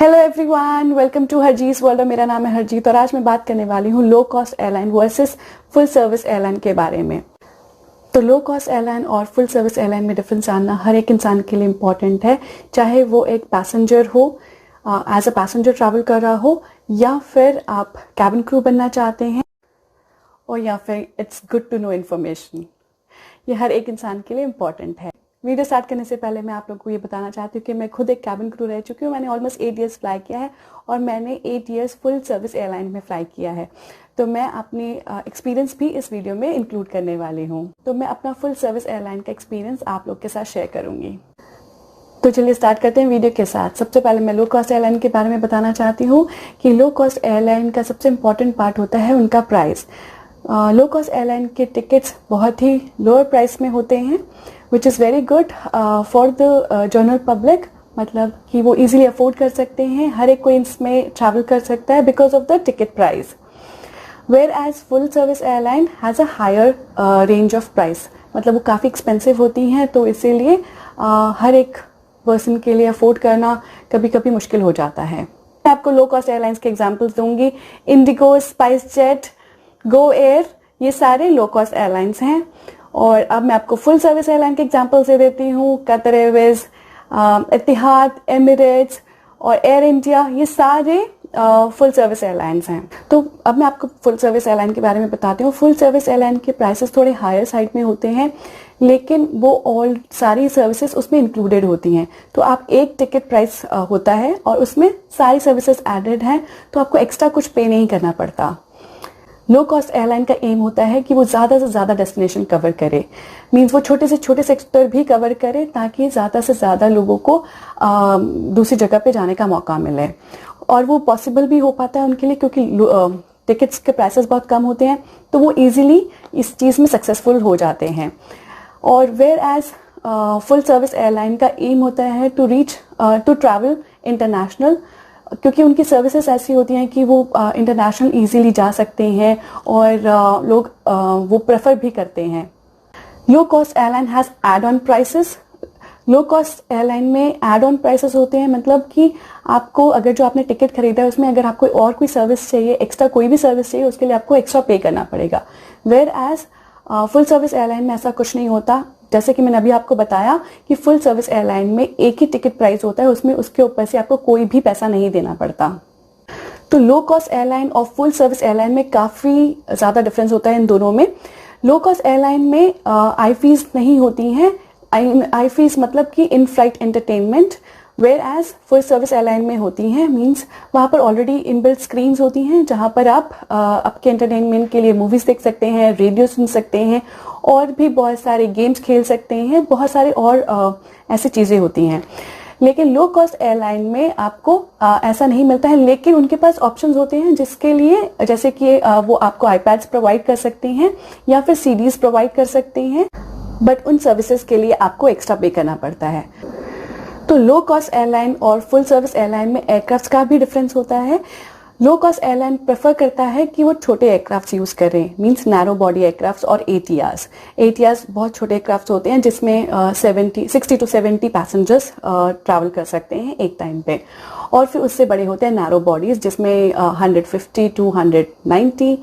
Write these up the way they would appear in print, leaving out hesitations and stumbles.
Hello everyone, welcome to Harjee's world. मेरा नाम है हरजीत और आज मैं बात करने वाली हूँ लो cost airline versus full service airline के बारे में। तो लो कॉस्ट एयरलाइन और फुल सर्विस एयरलाइन में डिफरेंस जानना हर एक इंसान के लिए इम्पॉर्टेंट है, चाहे वो एक पैसेंजर हो, एज अ पैसेंजर ट्रैवल कर रहा हो, या फिर आप कैबिन क्रू बनना चाहते हैं, और या फिर it's good to know information. ये हर एक इंसान के लिए इम्पॉर्टेंट है। वीडियो स्टार्ट करने से पहले मैं आप लोगों को ये बताना चाहती हूँ कि मैं खुद एक कैबिन क्रू रह चुकी हूँ। मैंने ऑलमोस्ट 8 ईयर्स फ्लाई किया है और मैंने 8 ईयर्स फुल सर्विस एयरलाइन में फ्लाई किया है। तो मैं अपनी एक्सपीरियंस भी इस वीडियो में इंक्लूड करने वाली हूँ। तो मैं अपना फुल सर्विस एयरलाइन का एक्सपीरियंस आप लोग के साथ शेयर करूँगी। तो चलिए स्टार्ट करते हैं वीडियो के साथ। सबसे पहले मैं लो कॉस्ट एयरलाइन के बारे में बताना चाहती हूँ कि लो कॉस्ट एयरलाइन का सबसे इम्पॉर्टेंट पार्ट होता है उनका प्राइस। लो कॉस्ट एयरलाइन के टिकट्स बहुत ही लोअर प्राइस में होते हैं, which is very good for the general public. मतलब कि वो इजीली अफोर्ड कर सकते हैं, हर एक कोई इसमें ट्रैवल कर सकता है because of the ticket price. Whereas full service airline has a higher range of price, मतलब वो काफ़ी एक्सपेंसिव होती हैं, तो इसीलिए हर एक पर्सन के लिए अफोर्ड करना कभी कभी मुश्किल हो जाता है। मैं आपको लो कॉस्ट एयरलाइंस के एग्जांपल्स दूंगी। Indigo, spice jet, Go Air, ये सारे लो कॉस्ट एयरलाइंस हैं। और अब मैं आपको फुल सर्विस एयरलाइन के एग्जांपल्स दे देती हूँ। कतर एयरवेज, इतिहाद, एमिरेट्स और एयर इंडिया, ये सारे फुल सर्विस एयरलाइंस हैं। तो अब मैं आपको फुल सर्विस एयरलाइन के बारे में बताती हूँ। फुल सर्विस एयरलाइन के प्राइसेस थोड़े हायर साइड में होते हैं, लेकिन वो ऑल सारी सर्विसेज उसमें इंक्लूडेड होती हैं। तो आप एक टिकट प्राइस होता है और उसमें सारी सर्विसेज एडेड हैं, तो आपको एक्स्ट्रा कुछ पे नहीं करना पड़ता। लो कॉस्ट एयरलाइन का एम होता है कि वो ज़्यादा से ज़्यादा डेस्टिनेशन कवर करे, मीन्स वो छोटे से छोटे सेक्टर भी कवर करे ताकि ज़्यादा से ज़्यादा लोगों को दूसरी जगह पे जाने का मौका मिले। और वो पॉसिबल भी हो पाता है उनके लिए, क्योंकि टिकट्स के प्राइसेस बहुत कम होते हैं, तो वो इजीली इस चीज़ में सक्सेसफुल हो जाते हैं। और whereas full service airline का एम होता है टू ट्रैवल इंटरनेशनल, क्योंकि उनकी सर्विसेज ऐसी होती हैं कि वो इंटरनेशनल इजीली जा सकते हैं और लोग वो प्रेफर भी करते हैं। Low cost airline has add on prices. Low cost airline में एड ऑन प्राइसेस होते हैं, मतलब कि आपको अगर जो आपने टिकट खरीदा है उसमें अगर आपको और कोई सर्विस चाहिए, एक्स्ट्रा कोई भी सर्विस चाहिए, उसके लिए आपको एक्स्ट्रा पे करना पड़ेगा। Whereas full service airline में ऐसा कुछ नहीं होता। जैसे कि मैंने अभी आपको बताया कि फुल सर्विस एयरलाइन में एक ही टिकट प्राइस होता है, उसमें उसके ऊपर से आपको कोई भी पैसा नहीं देना पड़ता। तो लो कॉस्ट एयरलाइन और फुल सर्विस एयरलाइन में काफ़ी ज़्यादा डिफरेंस होता है इन दोनों में। लो कॉस्ट एयरलाइन में आई फीस नहीं होती हैं। आई फीस मतलब कि in flight entertainment, whereas full service airline में होती हैं। मीन्स वहाँ पर ऑलरेडी इनबिल्ट स्क्रीन्स होती हैं जहाँ पर आप आपके एंटरटेनमेंट के लिए मूवीज़ देख सकते हैं, रेडियो सुन सकते हैं, और भी बहुत सारे गेम्स खेल सकते हैं, बहुत सारे और ऐसी चीज़ें होती हैं। लेकिन लो कॉस्ट एयरलाइन में आपको ऐसा नहीं मिलता है, लेकिन उनके पास ऑप्शंस होते हैं जिसके लिए, जैसे कि वो आपको आईपैड्स प्रोवाइड कर सकते हैं या फिर सीडीज प्रोवाइड कर सकते हैं, बट उन सर्विसेज के लिए आपको एक्स्ट्रा पे करना पड़ता है। तो लो कॉस्ट एयरलाइन और फुल सर्विस एयरलाइन में एयरक्राफ्ट का भी डिफरेंस होता है। लो कॉस्ट एयरलाइन प्रेफर करता है कि वो छोटे एयरक्राफ्ट यूज़ करें, मींस नैरो बॉडी एयरक्राफ्ट और एटीआर्स बहुत छोटे एयरक्राफ्ट होते हैं जिसमें 60 to 70 पैसेंजर्स ट्रैवल कर सकते हैं एक टाइम पे। और फिर उससे बड़े होते हैं नैरो बॉडीज जिसमें 150 to 190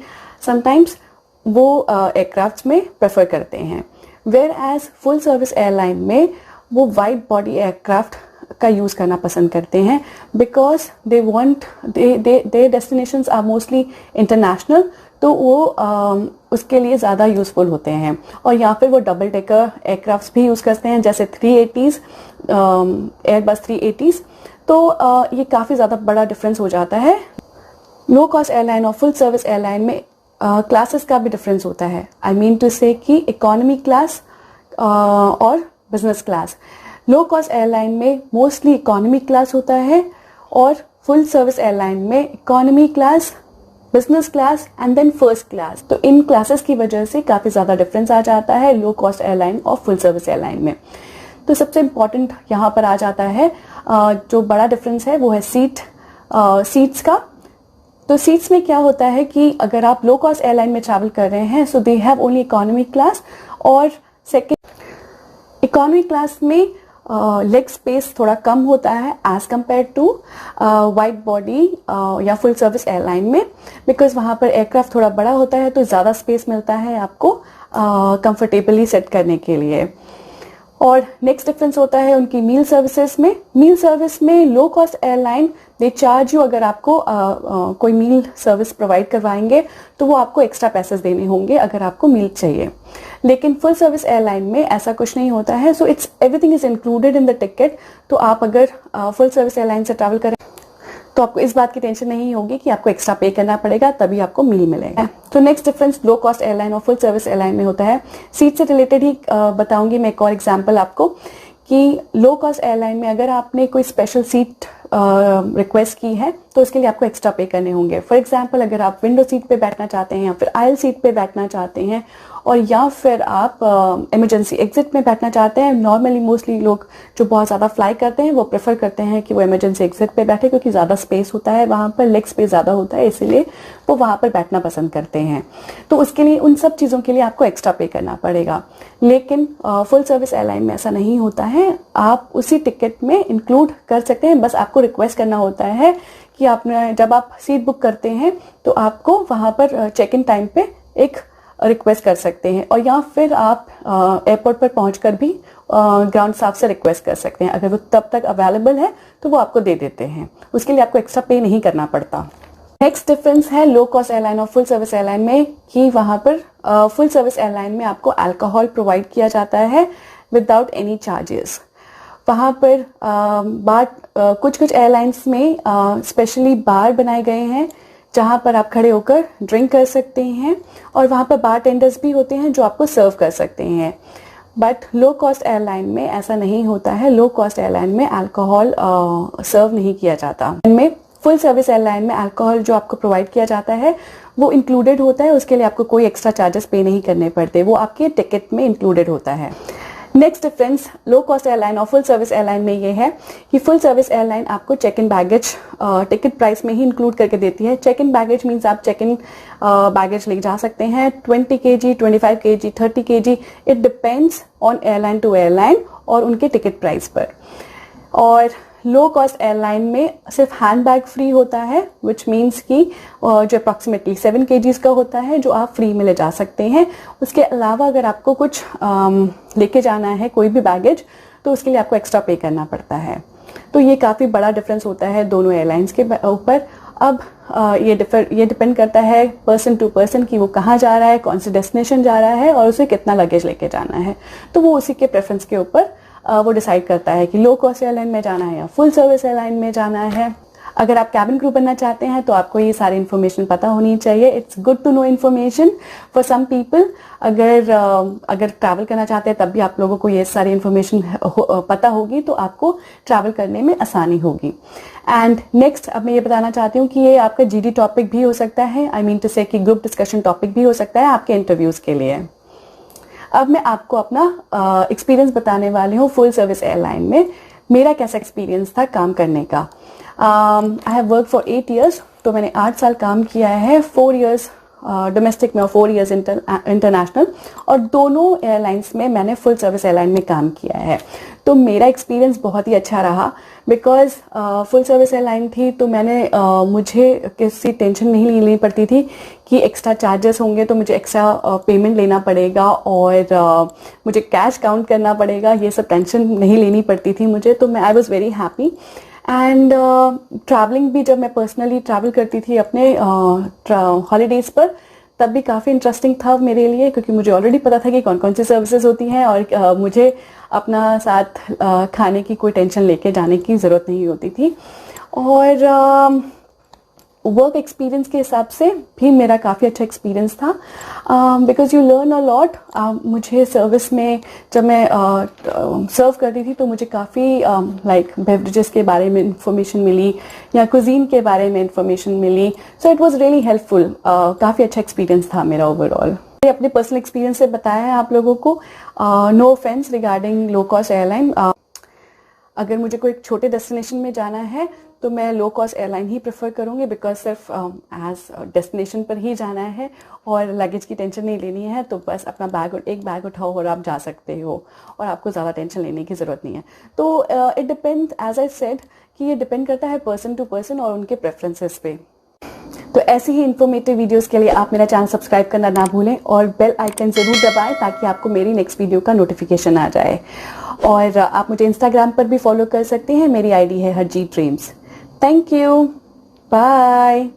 समटाइम्स वो एयरक्राफ्ट में प्रेफर करते हैं। Whereas full service airline में वो वाइड बॉडी एयरक्राफ्ट का यूज़ करना पसंद करते हैं, because they destinations are mostly international, तो वो उसके लिए ज़्यादा यूज़फुल होते हैं। और यहाँ पर वो डबल डेकर एयरक्राफ्ट भी यूज़ करते हैं, जैसे 380s, एयरबस 380s। तो ये काफ़ी ज़्यादा बड़ा डिफरेंस हो जाता है। लो कॉस्ट एयरलाइन और फुल सर्विस एयरलाइन में क्लासेस का भी डिफरेंस होता है। आई मीन टू से कि इकोनॉमी क्लास और business class. Low cost airline में मोस्टली इकोनॉमी क्लास होता है और फुल सर्विस एयरलाइन में economy class, business class and then first class. तो इन क्लासेस की वजह से काफ़ी ज़्यादा डिफरेंस आ जाता है लो कॉस्ट एयरलाइन और फुल सर्विस एयरलाइन में। तो सबसे इम्पॉर्टेंट यहाँ पर आ जाता है जो बड़ा डिफरेंस है वो है सीट्स का। तो सीट्स में क्या होता है कि अगर आप लो कॉस्ट एयरलाइन में ट्रैवल कर रहे हैं, so they have only economy class, और सेकेंड इकोनॉमी क्लास में लेग स्पेस थोड़ा कम होता है as compare to wide body या फुल सर्विस एयरलाइन में, बिकॉज वहाँ पर एयरक्राफ्ट थोड़ा बड़ा होता है तो ज़्यादा स्पेस मिलता है आपको कंफर्टेबली सेट करने के लिए। और नेक्स्ट डिफरेंस होता है उनकी मील सर्विसेज में। मील सर्विस में लो cost airline they charge you, अगर आपको कोई मील सर्विस प्रोवाइड करवाएंगे तो वो आपको एक्स्ट्रा पैसे देने होंगे अगर आपको मील चाहिए। लेकिन फुल सर्विस एयरलाइन में ऐसा कुछ नहीं होता है, so it's everything is included in the ticket. तो आप अगर फुल सर्विस एयरलाइन से ट्रैवल करें तो आपको इस बात की टेंशन नहीं होगी कि आपको एक्स्ट्रा पे करना पड़ेगा तभी आपको मील मिलेगा। तो next difference low cost airline और फुल सर्विस एयरलाइन में होता है सीट से रिलेटेड ही बताऊंगी मैं एक और एग्जांपल आपको, कि लो कॉस्ट एयरलाइन में अगर आपने कोई स्पेशल सीट रिक्वेस्ट की है तो उसके लिए आपको एक्स्ट्रा पे करने होंगे। फॉर एग्जांपल अगर आप विंडो सीट पे बैठना चाहते हैं या फिर आयल सीट पे बैठना चाहते हैं और या फिर आप इमरजेंसी एग्जिट में बैठना चाहते हैं, नॉर्मली मोस्टली लोग जो बहुत ज़्यादा फ्लाई करते हैं वो प्रेफर करते हैं कि वो इमरजेंसी एग्जिट पे बैठे, क्योंकि ज़्यादा स्पेस होता है वहाँ पर, लेग स्पेस ज़्यादा होता है, इसीलिए वो वहाँ पर बैठना पसंद करते हैं। तो उसके लिए उन सब चीज़ों के लिए आपको एक्स्ट्रा पे करना पड़ेगा। लेकिन फुल सर्विस एयरलाइन में ऐसा नहीं होता है, आप उसी टिकट में इंक्लूड कर सकते हैं। बस आपको रिक्वेस्ट करना होता है कि आपने जब आप सीट बुक करते हैं तो आपको वहाँ पर चेक इन टाइम पे एक रिक्वेस्ट कर सकते हैं, और या फिर आप एयरपोर्ट पर पहुंचकर भी ग्राउंड स्टाफ से रिक्वेस्ट कर सकते हैं। अगर वो तब तक अवेलेबल है तो वो आपको दे देते हैं, उसके लिए आपको एक्स्ट्रा पे नहीं करना पड़ता। नेक्स्ट डिफरेंस है लो कॉस्ट एयरलाइन और फुल सर्विस एयरलाइन में, कि वहां पर फुल सर्विस एयरलाइन में आपको अल्कोहल प्रोवाइड किया जाता है विदाउट एनी चार्जेस। वहाँ पर कुछ एयरलाइंस में स्पेशली बार बनाए गए हैं जहाँ पर आप खड़े होकर ड्रिंक कर सकते हैं, और वहाँ पर बार टेंडर्स भी होते हैं जो आपको सर्व कर सकते हैं। बट लो कॉस्ट एयरलाइन में ऐसा नहीं होता है। लो कॉस्ट एयरलाइन में अल्कोहल सर्व नहीं किया जाता। इनमें फुल सर्विस एयरलाइन में अल्कोहल जो आपको प्रोवाइड किया जाता है वो इंक्लूडेड होता है, उसके लिए आपको कोई एक्स्ट्रा चार्जेस पे नहीं करने पड़ते, वो आपके टिकट में इंक्लूडेड होता है। Next difference low cost airline और फुल सर्विस एयरलाइन में ये है कि फुल सर्विस एयरलाइन आपको check in baggage ticket price में ही इंक्लूड करके देती है। चेक इन बैगेज मीन्स आप चेक इन बैगेज ले जा सकते हैं 20 kg, 25 kg, 30 kg, it depends on airline to airline और उनके टिकट प्राइस पर। और लो कॉस्ट एयरलाइन में सिर्फ हैंड बैग फ्री होता है, विच मीन्स कि जो अप्रॉक्सीमेटली 7 kg का होता है जो आप फ्री में ले जा सकते हैं। उसके अलावा अगर आपको कुछ लेके जाना है कोई भी बैगेज तो उसके लिए आपको एक्स्ट्रा पे करना पड़ता है। तो ये काफ़ी बड़ा डिफरेंस होता है दोनों एयरलाइंस के ऊपर। अब ये डिपेंड करता है पर्सन टू पर्सन कि वो कहाँ जा रहा है, कौन सी डेस्टिनेशन जा रहा है और उसे कितना लगेज लेके जाना है। तो वो उसी के प्रेफरेंस के ऊपर वो डिसाइड करता है कि लो कॉस्ट एयरलाइन में जाना है या फुल सर्विस एयरलाइन में जाना है। अगर आप कैबिन क्रू बनना चाहते हैं तो आपको ये सारी इन्फॉर्मेशन पता होनी चाहिए। It's good to know information for some people. अगर ट्रैवल करना चाहते हैं तब भी आप लोगों को ये सारी इन्फॉर्मेशन पता होगी तो आपको ट्रैवल करने में आसानी होगी। एंड नेक्स्ट अब मैं ये बताना चाहती हूँ कि ये आपका जीडी टॉपिक भी हो सकता है, आई मीन टू से कि ग्रुप डिस्कशन टॉपिक भी हो सकता है आपके इंटरव्यूज के लिए। अब मैं आपको अपना एक्सपीरियंस बताने वाली हूँ फुल सर्विस एयरलाइन में मेरा कैसा एक्सपीरियंस था काम करने का। I have work for 8 years, तो मैंने 8 साल काम किया है, 4 years डोमेस्टिक में और 4 years इंटरनेशनल, और दोनों एयरलाइंस में मैंने फुल सर्विस एयरलाइन में काम किया है। तो मेरा एक्सपीरियंस बहुत ही अच्छा रहा बिकॉज फुल सर्विस एयरलाइन थी तो मुझे किसी टेंशन नहीं लेनी पड़ती थी कि एक्स्ट्रा चार्जेस होंगे तो मुझे एक्स्ट्रा पेमेंट लेना पड़ेगा और मुझे कैश काउंट करना पड़ेगा, ये सब टेंशन नहीं लेनी पड़ती थी मुझे। तो I was very happy. And travelling भी जब मैं पर्सनली ट्रैवल करती थी अपने हॉलीडेज पर तब भी काफ़ी इंटरेस्टिंग था मेरे लिए, क्योंकि मुझे ऑलरेडी पता था कि कौन कौन सी सर्विसेज होती हैं और मुझे अपना साथ खाने की कोई टेंशन लेके जाने की ज़रूरत नहीं होती थी। और वर्क एक्सपीरियंस के हिसाब से भी मेरा काफ़ी अच्छा एक्सपीरियंस था because you learn a lot. मुझे सर्विस में जब मैं सर्व करती थी तो मुझे काफ़ी लाइक बेवरेजेस के बारे में इंफॉर्मेशन मिली या कुजीन के बारे में इंफॉर्मेशन मिली। So it was really helpful. काफ़ी अच्छा एक्सपीरियंस था मेरा ओवरऑल। अपने पर्सनल एक्सपीरियंस से बताया है आप लोगों को। No offence regarding low cost airline. अगर मुझे कोई छोटे डेस्टिनेशन में जाना है तो मैं लो कॉस्ट एयरलाइन ही प्रेफर करूँगी, बिकॉज सिर्फ एज डेस्टिनेशन पर ही जाना है और लगेज की टेंशन नहीं लेनी है, तो बस अपना एक बैग उठाओ और आप जा सकते हो और आपको ज़्यादा टेंशन लेने की ज़रूरत नहीं है। तो it depend, as I said, कि ये डिपेंड करता है पर्सन टू पर्सन और उनके प्रेफरेंसेस पे। तो ऐसी ही इन्फॉर्मेटिव वीडियोस के लिए आप मेरा चैनल सब्सक्राइब करना ना भूलें और बेल आइकन ज़रूर दबाएं ताकि आपको मेरी नेक्स्ट वीडियो का नोटिफिकेशन आ जाए। और आप मुझे इंस्टाग्राम पर भी फॉलो कर सकते हैं, मेरी आईडी है Harjeet dreams. Thank you, bye.